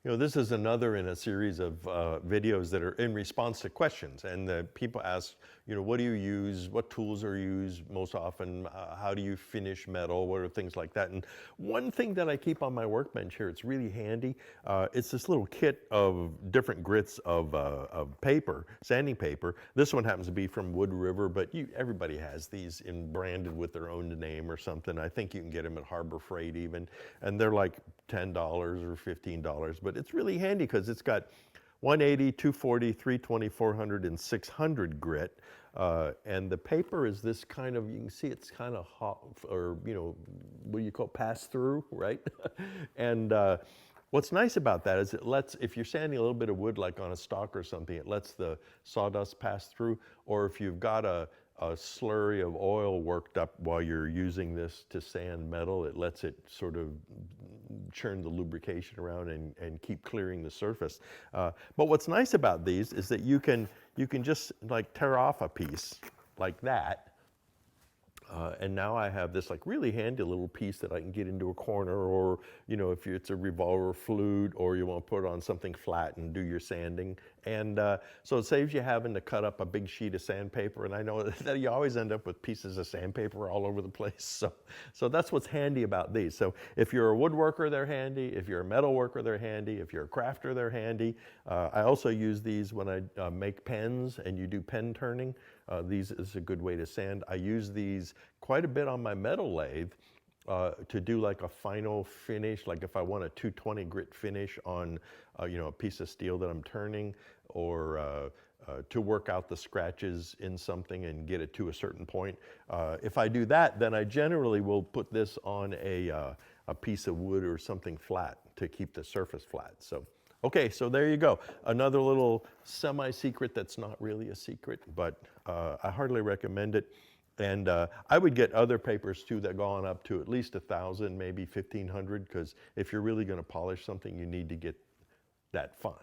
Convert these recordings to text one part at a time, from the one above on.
You know, this is another in a series of videos that are in response to questions. And the people ask, you know, what do you use? What tools are used most often? How do you finish metal? What are things like that? And one thing that I keep on my workbench here, it's really handy. It's this little kit of different grits of paper, sanding paper. This one happens to be from Wood River, but everybody has these branded with their own name or something. I think you can get them at Harbor Freight even. And they're like $10 or $15, but it's really handy because it's got 180, 240, 320, 400, and 600 grit. And the paper is this kind of, you can see it's kind of hot, or, you know, what do you call it, pass through, right? And what's nice about that is it lets, if you're sanding a little bit of wood like on a stock or something, it lets the sawdust pass through. Or if you've got a slurry of oil worked up while you're using this to sand metal, it lets it sort of churn the lubrication around and keep clearing the surface. But what's nice about these is that you can just like tear off a piece like that. And now I have this like really handy little piece that I can get into a corner, or, you know, if it's a revolver flute, or you want to put it on something flat and do your sanding. And so it saves you having to cut up a big sheet of sandpaper. And I know that you always end up with pieces of sandpaper all over the place. So that's what's handy about these. So if you're a woodworker, they're handy. If you're a metal worker, they're handy. If you're a crafter, they're handy. I also use these when I make pens and you do pen turning. These is a good way to sand. I use these quite a bit on my metal lathe to do like a final finish, like if I want a 220 grit finish on you know, a piece of steel that I'm turning, or to work out the scratches in something and get it to a certain point. If I do that, then I generally will put this on a piece of wood or something flat to keep the surface flat. So. Okay, so there you go. Another little semi-secret that's not really a secret, but I hardly recommend it. And I would get other papers too that go on up to at least 1,000, maybe 1,500, because if you're really going to polish something, you need to get that fine.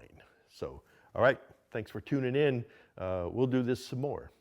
So, all right, thanks for tuning in. We'll do this some more.